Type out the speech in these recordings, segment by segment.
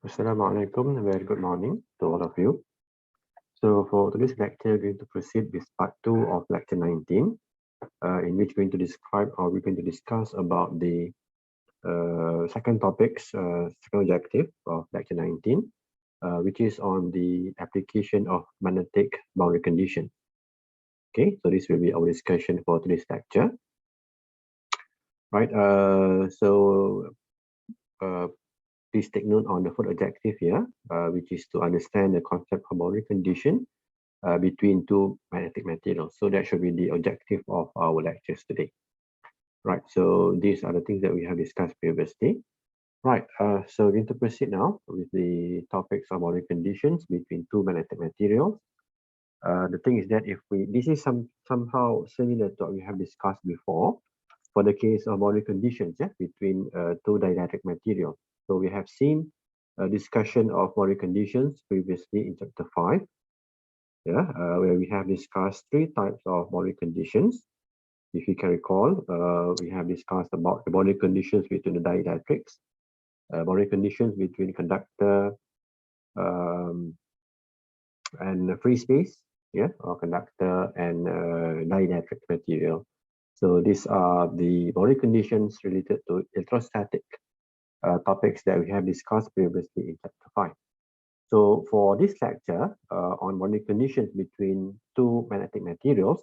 Assalamualaikum, a very good morning to all of you. So for today's lecture, we're going to proceed with part 2 of lecture 19, in which we're going to describe or we're going to discuss about the second topics, second objective of lecture 19, which is on the application of magnetic boundary condition. Okay, so this will be our discussion for today's lecture. Right, please take note on the fourth objective here, which is to understand the concept of boundary condition between two magnetic materials. So that should be the objective of our lectures today. Right, so these are the things that we have discussed previously. Right, so we're going to proceed now with the topics of boundary conditions between two magnetic materials. The thing is that this is somehow similar to what we have discussed before for the case of boundary conditions between two dielectric materials. So we have seen a discussion of boundary conditions previously in chapter 5, where we have discussed three types of boundary conditions. If you can recall, we have discussed about the boundary conditions between the dielectrics, boundary conditions between conductor and free space, or conductor and dielectric material. So these are the boundary conditions related to electrostatic topics that we have discussed previously in chapter 5. So for this lecture on boundary conditions between two magnetic materials,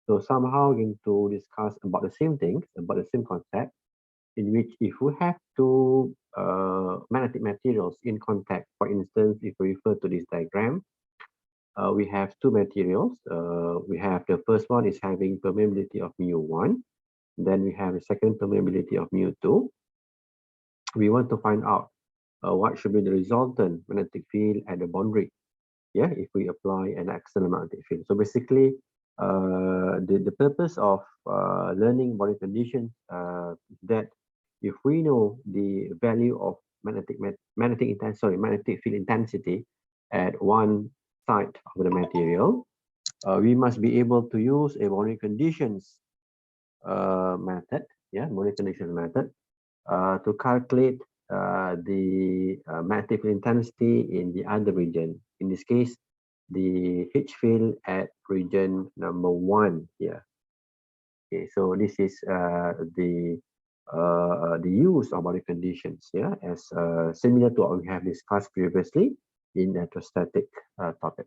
so somehow we're going to discuss about the same things, about the same concept, in which if we have two magnetic materials in contact, for instance, if we refer to this diagram, we have two materials. We have the first one is having permeability of mu1. Then we have the second permeability of mu2. We want to find out what should be the resultant magnetic field at the boundary, if we apply an external magnetic field. So basically, the purpose of learning boundary conditions is that if we know the value of magnetic field intensity at one side of the material, we must be able to use a boundary conditions method, boundary conditions method, to calculate the magnetic field intensity in the other region. In this case, the H field at region number 1 here. Okay, so this is the use of boundary conditions, as similar to what we have discussed previously in electrostatic topic.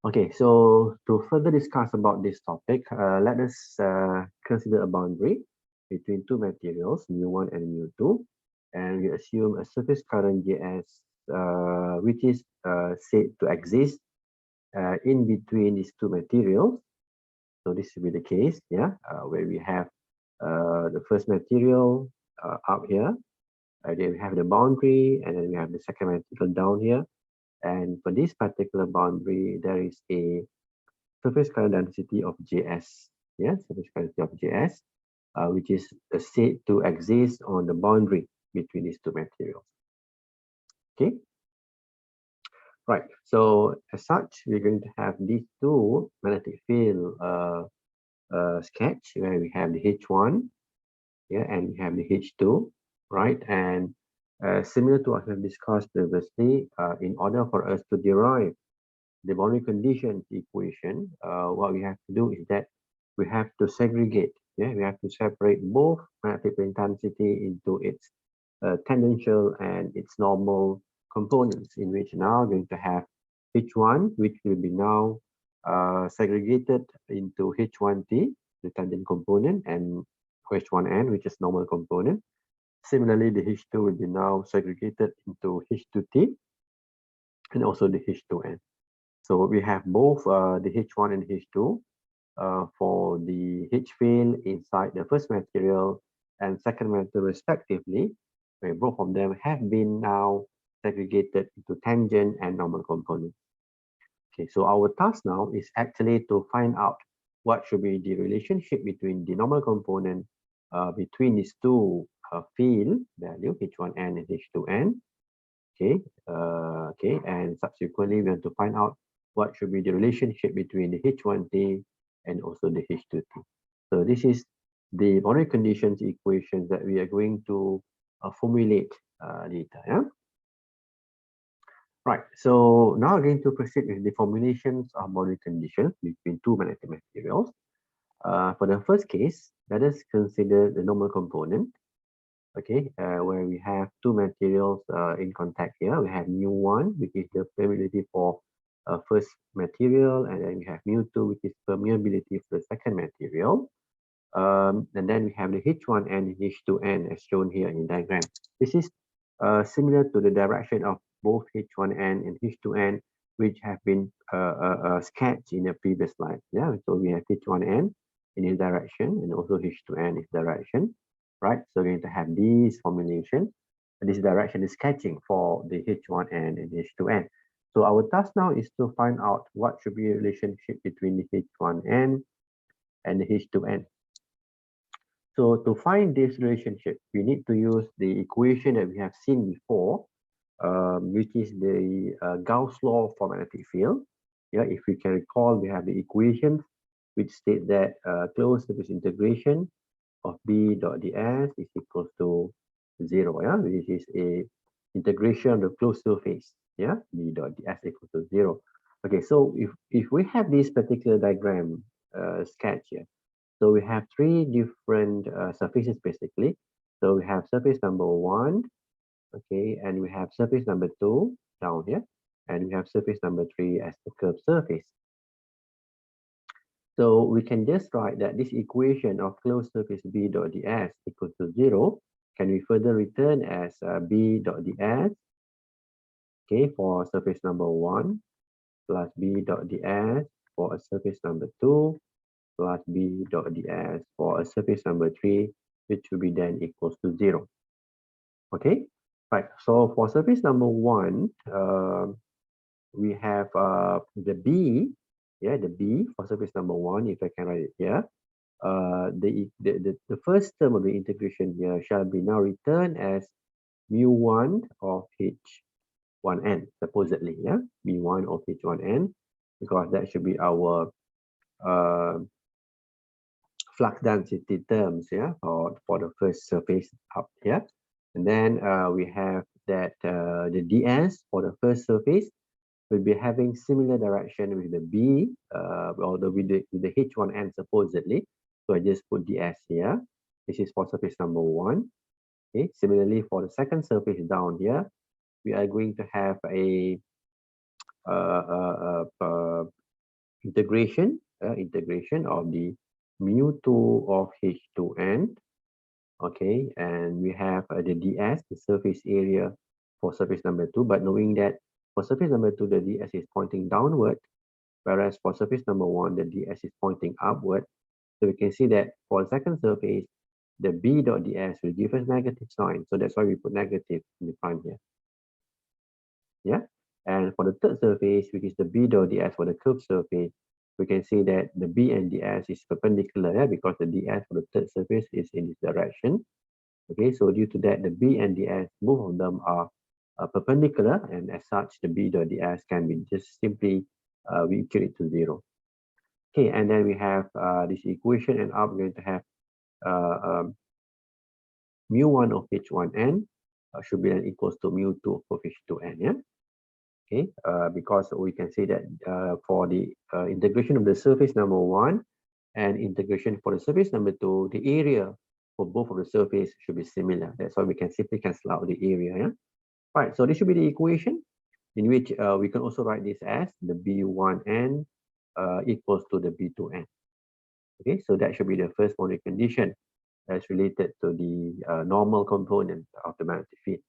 Okay, so to further discuss about this topic, let us consider a boundary between two materials, mu1 and mu2, and we assume a surface current Js, which is said to exist in between these two materials. So this will be the case, where we have the first material up here, then we have the boundary, and then we have the second material down here. And for this particular boundary, there is a surface current density of Js, surface current density of Js, which is said to exist on the boundary between these two materials. Okay. Right. So as such, we're going to have these two magnetic field sketch where we have the H1, and we have the H2, right? And similar to what we have discussed previously, in order for us to derive the boundary conditions equation, what we have to do is that we have to segregate. We have to separate both magnetic field intensity into its tangential and its normal components, in which now we're going to have H1, which will be now segregated into H1T, the tangent component, and H1N, which is normal component. Similarly, the H2 will be now segregated into H2T and also the H2N. So we have both the H1 and H2 for the H field inside the first material and second material respectively, where both of them have been now segregated into tangent and normal components. Okay, so our task now is actually to find out what should be the relationship between the normal component between these two field value H1N and H2N. Okay, and subsequently we want to find out what should be the relationship between the H1T and also the H2T. So this is the boundary conditions equations that we are going to formulate data. Yeah. Right. So now we're going to proceed with the formulations of boundary conditions between two magnetic materials. For the first case, let us consider the normal component. Okay, where we have two materials in contact here. We have mu1, which is the permeability for first material, and then we have mu2, which is permeability for the second material. And then we have the H1N and H2N as shown here in the diagram. This is similar to the direction of both H1N and H2N, which have been sketched in the previous slide. Yeah, so we have H1N in its direction and also H2N is direction, right? So we're going to have these formulation. This direction is sketching for the H1N and H2N. So our task now is to find out what should be a relationship between the H1N and the H2N. So to find this relationship, we need to use the equation that we have seen before, which is the Gauss law for magnetic field. Yeah, if we can recall, we have the equation which state that closed surface integration of B dot ds is equals to 0. Yeah, which is a integration of the closed surface. Yeah, B dot ds equals to 0. Okay, so if we have this particular diagram sketch here, so we have three different surfaces basically. So we have surface number 1, okay, and we have surface number 2 down here, and we have surface number 3 as the curved surface. So we can just write that this equation of closed surface B dot ds equal to 0 can be further written as B dot ds, okay, for surface number 1 plus B dot ds for a surface number 2 plus B dot ds for a surface number 3, which will be then equals to 0. Okay, right. So for surface number 1, we have the B, yeah, the B for surface number 1, if I can write it here. The first term of the integration here shall be now written as mu1 of H1N, supposedly, yeah, mu1 of H1N, because that should be our flux density terms, yeah, for the first surface up here. And then we have that the ds for the first surface will be having similar direction with the B or with the H1N supposedly. So I just put ds here. This is for surface number 1. Okay. Similarly, for the second surface down here, we are going to have a integration of the mu2 of H2N. Okay, and we have the ds, the surface area for surface number 2, but knowing that for surface number 2, the ds is pointing downward, whereas for surface number 1, the ds is pointing upward. So we can see that for the second surface, the B dot ds will give us negative sign. So that's why we put negative in the front here. Yeah. And for the third surface, which is the B dot ds for the curved surface, we can see that the B and ds is perpendicular, yeah, because the ds for the third surface is in this direction. Okay, so due to that, the B and ds, both of them are perpendicular, and as such, the B dot ds can be just simply we equate it to 0. Okay, and then we have this equation, and I'm going to have mu1 of H1N should be then equals to mu2 of H2N, yeah? Okay, because we can say that for the integration of the surface number 1 and integration for the surface number 2, the area for both of the surface should be similar. That's why we can simply cancel out the area, yeah? Right, so this should be the equation in which we can also write this as the B1N equals to the B2N. Okay, so that should be the first boundary condition that's related to the normal component of the magnetic field.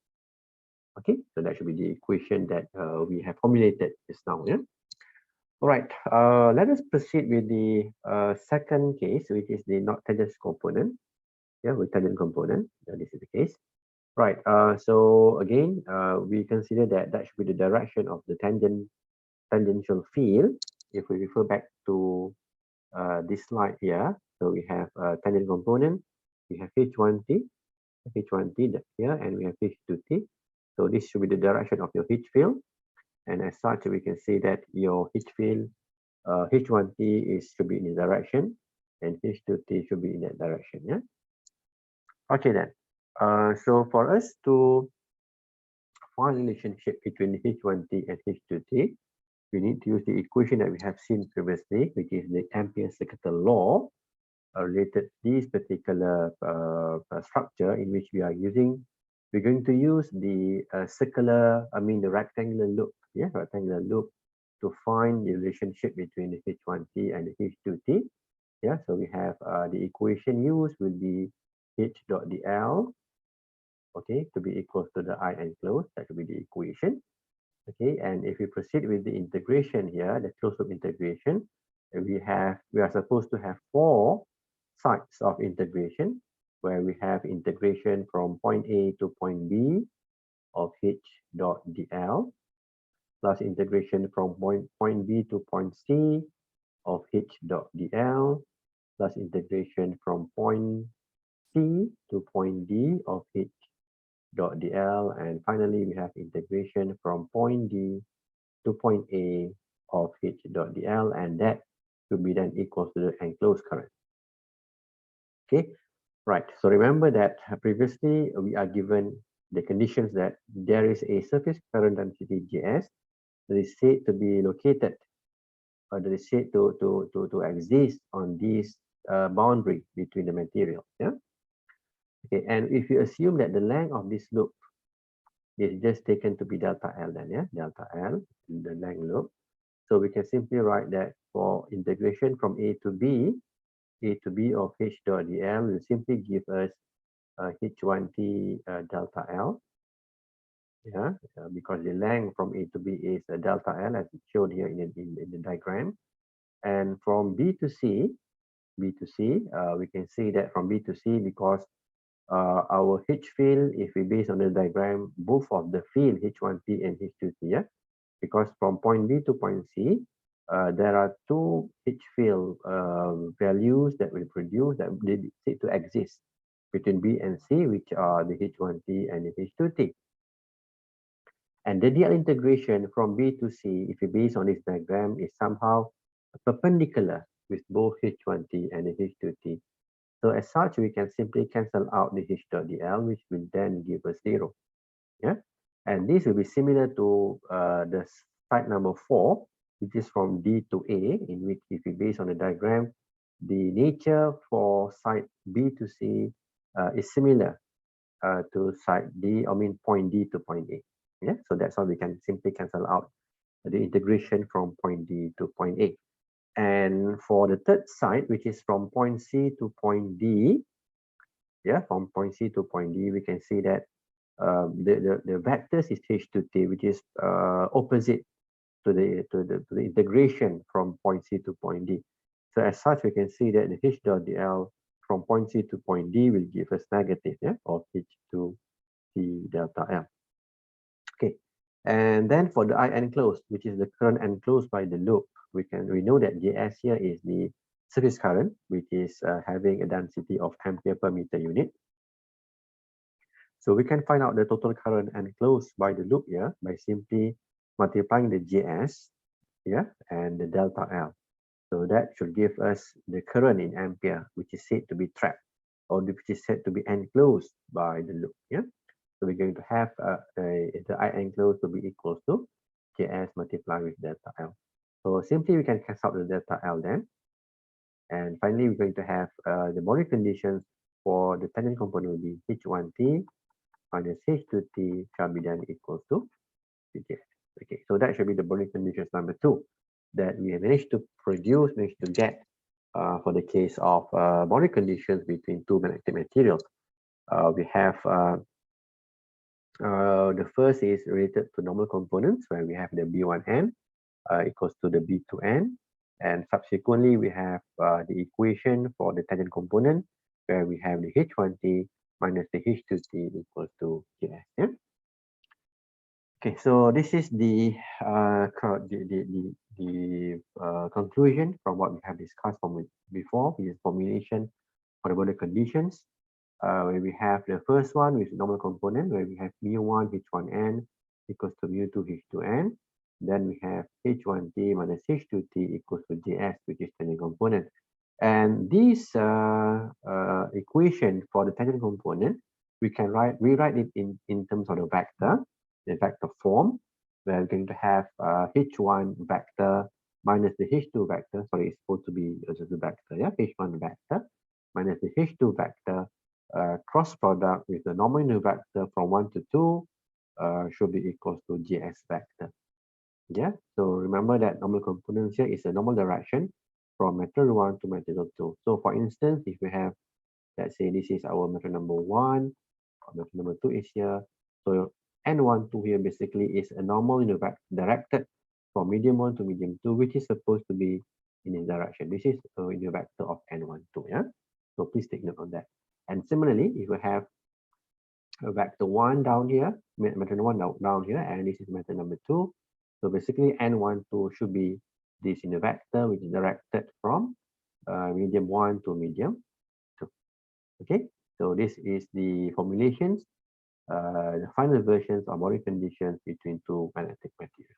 Okay, so that should be the equation that we have formulated just now. Yeah. All right. Let us proceed with the second case, which is the not tangent component. Yeah, with tangent component. This is the case. Right. So again, we consider that that should be the direction of the tangential field. If we refer back to this slide here, so we have a tangent component. We have H1T here, and we have H2T. So this should be the direction of your H field. And as such, we can say that your H field, H1T should be in this direction, and H2T should be in that direction. Yeah. Okay then. So for us to find relationship between H1T and H2T, we need to use the equation that we have seen previously, which is the Ampere Circuited Law related to this particular structure in which we are using. We're going to use the the rectangular loop, rectangular loop to find the relationship between the H1T and the H2T. So we have the equation used will be H dot dl, to be equal to the I enclosed. That will be the equation. And if we proceed with the integration here, the closed loop integration, we are supposed to have 4 sides of integration, where we have integration from point A to point B of H dot dl, plus integration from point B to point C of H dot dl, plus integration from point C to point D of H dot dl, and finally we have integration from point D to point A of H dot dl, and that will be then equal to the enclosed current. Right. So remember that previously we are given the conditions that there is a surface current density Js that is said to be located, or that is said to exist on this boundary between the materials. And if you assume that the length of this loop is just taken to be delta L, then delta L, the length loop. So we can simply write that for integration from A to B of H dot dl will simply give us H1T delta L, because the length from A to B is delta L, as it's shown here in the diagram. And from B to C, we can see that from B to C, because our H field, if we base on the diagram, both of the field H1T and H2T, because from point B to point C, there are 2 H field values that will produce, that they said to exist between B and C, which are the H1T and the H2T. And the DL integration from B to C, if you base on this diagram, is somehow perpendicular with both H1T and the H2T. So as such, we can simply cancel out the H dot dl, which will then give us 0. And this will be similar to the side number 4, which is from D to A, in which if you base on the diagram, the nature for side B to C is similar to side D, point D to point A. So that's how we can simply cancel out the integration from point D to point A. And for the third side, which is from point C to point D, from point C to point D, we can see that the vectors is H to T, which is opposite to the integration from point C to point D. So as such, we can see that the H dot dl from point C to point D will give us negative of H to T delta L. And then for the I enclosed, which is the current enclosed by the loop, we know that Js here is the surface current, which is having a density of ampere per meter unit. So we can find out the total current enclosed by the loop here by simply multiplying the Js and the delta L. So that should give us the current in ampere, which is said to be trapped, or which is said to be enclosed by the loop. So we're going to have the I enclosed to be equal to Js multiplied with delta L. So simply we can cancel out the delta L then. And finally, we're going to have the boundary conditions for the tangent component will be H1T minus H2T shall be then equals to Js. So that should be the boundary conditions number 2 that we have managed to get for the case of boundary conditions between 2 magnetic materials. We have the first is related to normal components, where we have the B1n equals to the B2n, and subsequently we have the equation for the tangent component, where we have the H1T minus the H2T equals to Js. So this is the conclusion from what we have discussed from before, which is formulation for the boundary conditions. Where we have the first one with normal component, where we have mu1 H1n equals to mu2 H2n. Then we have H1T minus H2T equals to Js, which is tangent component. And this equation for the tangent component, we can rewrite it in terms of the vector. the vector form. We're going to have H1 vector minus the H2 vector. Sorry, it's supposed to be just a vector. Yeah, H1 vector minus the H2 vector cross product with the normal unit vector from 1 to 2 should be equals to GS vector. Yeah, so remember that normal components here is a normal direction from material 1 to material 2. So for instance, if we have, let's say this is our material number 1, material number 2 is here. So N1, 2 here basically is a normal unit vector directed from medium 1 to medium 2, which is supposed to be in this direction. This is a unit vector of N1, 2, yeah? So please take note of that. And similarly, if we have a vector 1 down here, material 1 down here, and this is material number 2. So basically N1, 2 should be this unit vector, which is directed from medium 1 to medium 2. Okay, so this is the formulations, the final versions of boundary conditions between two magnetic materials.